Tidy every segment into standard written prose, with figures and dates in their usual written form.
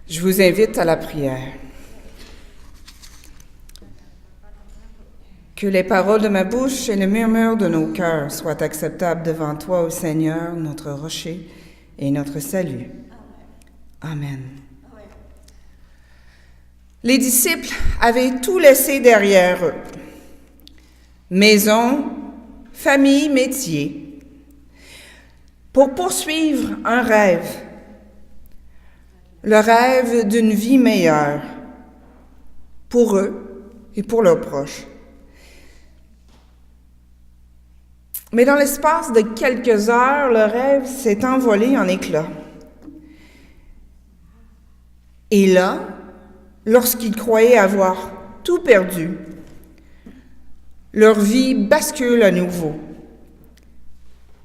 Je vous invite à la prière. Que les paroles de ma bouche et le murmure de nos cœurs soient acceptables devant toi, ô Seigneur, notre rocher et notre salut. Amen. Les disciples avaient tout laissé derrière eux. Maison, famille, métier. Pour poursuivre un rêve. Le rêve d'une vie meilleure. Pour eux et pour leurs proches. Mais dans l'espace de quelques heures, le rêve s'est envolé en éclats. Et là, lorsqu'ils croyaient avoir tout perdu, leur vie bascule à nouveau.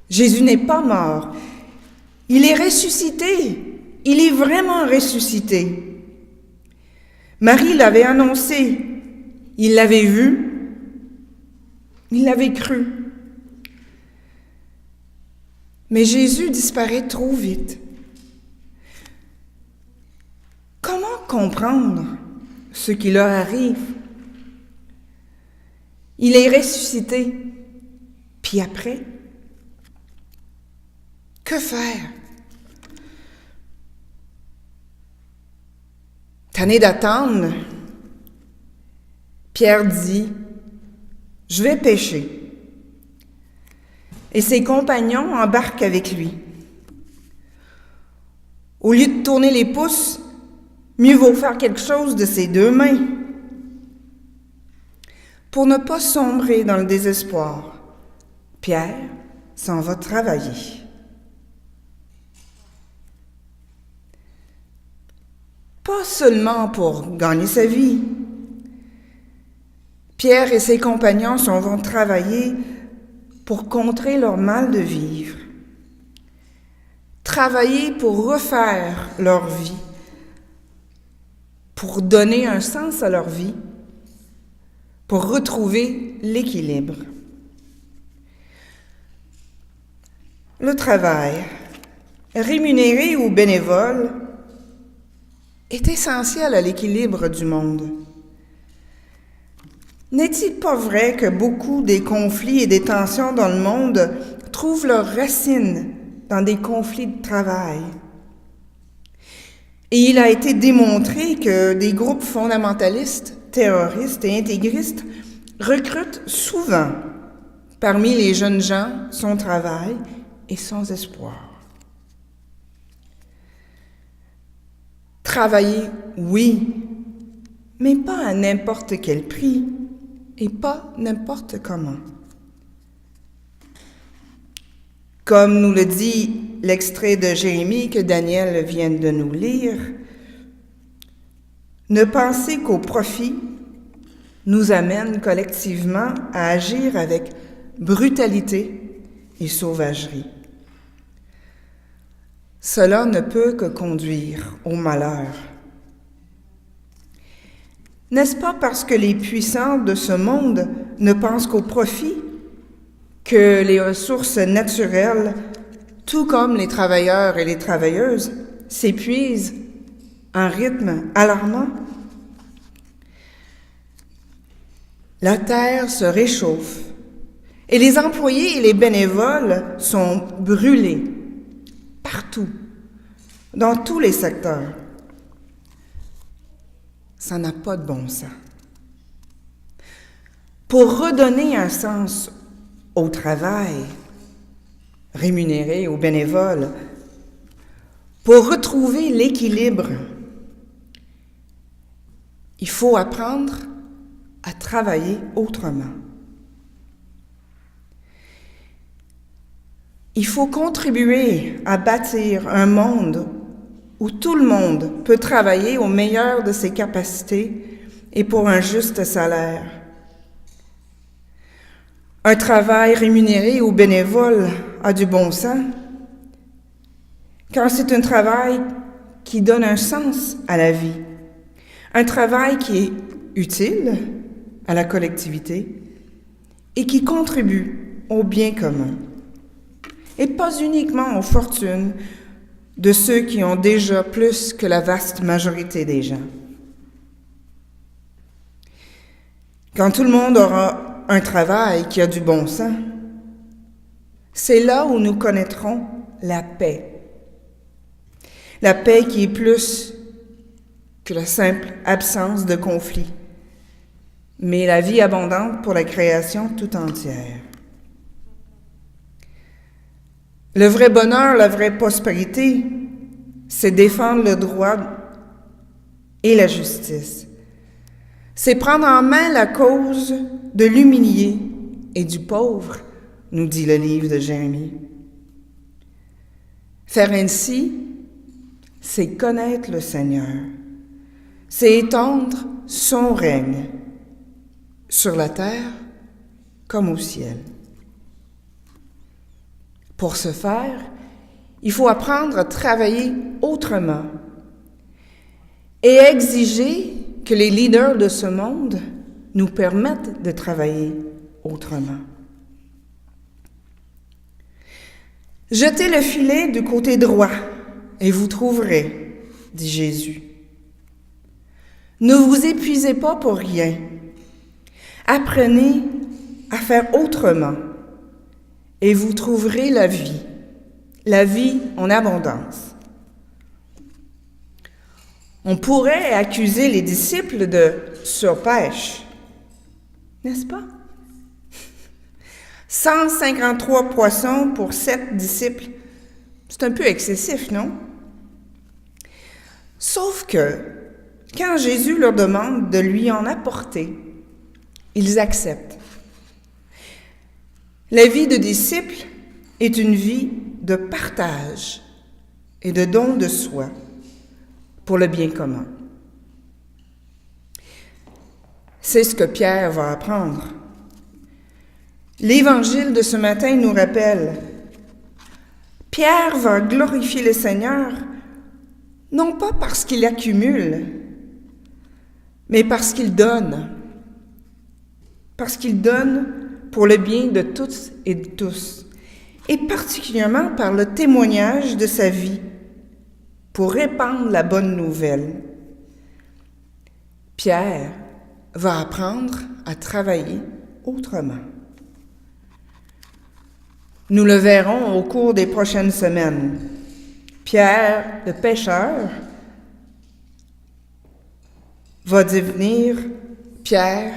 Jésus n'est pas mort. Il est ressuscité. Il est vraiment ressuscité. Marie l'avait annoncé. Il l'avait vu. Il l'avait cru. Mais Jésus disparaît trop vite. Comment comprendre ce qui leur arrive? Il est ressuscité. Puis après, que faire? Tanné d'attendre, Pierre dit, « Je vais pêcher. » Et ses compagnons embarquent avec lui. Au lieu de tourner les pouces, mieux vaut faire quelque chose de ses deux mains. Pour ne pas sombrer dans le désespoir, Pierre s'en va travailler. Pas seulement pour gagner sa vie. Pierre et ses compagnons s'en vont travailler pour contrer leur mal de vivre. Travailler pour refaire leur vie, pour donner un sens à leur vie, pour retrouver l'équilibre. Le travail, rémunéré ou bénévole, est essentiel à l'équilibre du monde. N'est-il pas vrai que beaucoup des conflits et des tensions dans le monde trouvent leurs racines dans des conflits de travail? Et il a été démontré que des groupes fondamentalistes, terroristes et intégristes recrutent souvent parmi les jeunes gens sans travail et sans espoir. Travailler, oui, mais pas à n'importe quel prix et pas n'importe comment. Comme nous le dit l'extrait de Jérémie que Daniel vient de nous lire, ne penser qu'au profit nous amène collectivement à agir avec brutalité et sauvagerie. Cela ne peut que conduire au malheur. N'est-ce pas parce que les puissants de ce monde ne pensent qu'au profit que les ressources naturelles, tout comme les travailleurs et les travailleuses, s'épuisent à un rythme alarmant? La terre se réchauffe et les employés et les bénévoles sont brûlés partout, dans tous les secteurs. Ça n'a pas de bon sens. Pour redonner un sens au travail, rémunéré ou bénévole, pour retrouver l'équilibre, il faut apprendre à travailler autrement. Il faut contribuer à bâtir un monde où tout le monde peut travailler au meilleur de ses capacités et pour un juste salaire. Un travail rémunéré ou bénévole a du bon sens, car c'est un travail qui donne un sens à la vie, un travail qui est utile à la collectivité et qui contribue au bien commun, et pas uniquement aux fortunes de ceux qui ont déjà plus que la vaste majorité des gens. Quand tout le monde aura un travail qui a du bon sens, c'est là où nous connaîtrons la paix. La paix qui est plus que la simple absence de conflit, mais la vie abondante pour la création tout entière. Le vrai bonheur, la vraie prospérité, c'est défendre le droit et la justice. C'est prendre en main la cause de l'humilié et du pauvre, nous dit le livre de Jérémie. Faire ainsi, c'est connaître le Seigneur, c'est étendre son règne sur la terre comme au ciel. Pour ce faire, il faut apprendre à travailler autrement et exiger que les leaders de ce monde nous permettent de travailler autrement. Jetez le filet du côté droit et vous trouverez, dit Jésus. Ne vous épuisez pas pour rien. Apprenez à faire autrement et vous trouverez la vie en abondance. On pourrait accuser les disciples de surpêche, n'est-ce pas? 153 poissons pour 7 disciples, c'est un peu excessif, non? Sauf que, quand Jésus leur demande de lui en apporter, ils acceptent. La vie de disciple est une vie de partage et de don de soi pour le bien commun. C'est ce que Pierre va apprendre. L'Évangile de ce matin nous rappelle, Pierre va glorifier le Seigneur, non pas parce qu'il accumule, mais parce qu'il donne. Parce qu'il donne pour le bien de toutes et de tous, et particulièrement par le témoignage de sa vie, pour répandre la bonne nouvelle. Pierre va apprendre à travailler autrement. Nous le verrons au cours des prochaines semaines. Pierre, le pêcheur, va devenir Pierre,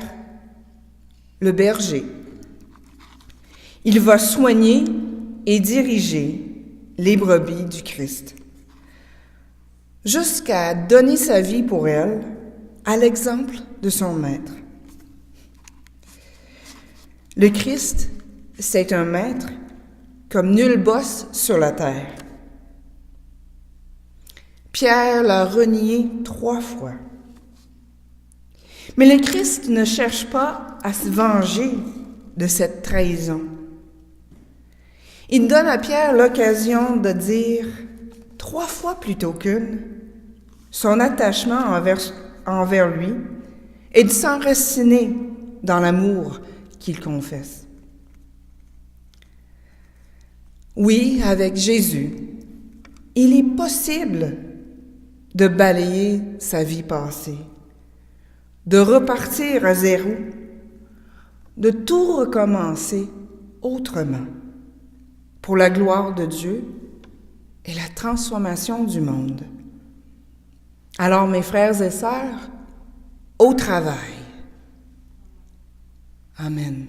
le berger. Il va soigner et diriger les brebis du Christ, jusqu'à donner sa vie pour elles, à l'exemple de son maître. Le Christ, c'est un maître comme nul bosse sur la terre. Pierre l'a renié 3 fois. Mais le Christ ne cherche pas à se venger de cette trahison. Il donne à Pierre l'occasion de dire 3 fois plutôt qu'une son attachement envers lui et de s'enraciner dans l'amour qu'il confesse. Oui, avec Jésus, il est possible de balayer sa vie passée, de repartir à zéro, de tout recommencer autrement, pour la gloire de Dieu et la transformation du monde. Alors, mes frères et sœurs, au travail. Amen.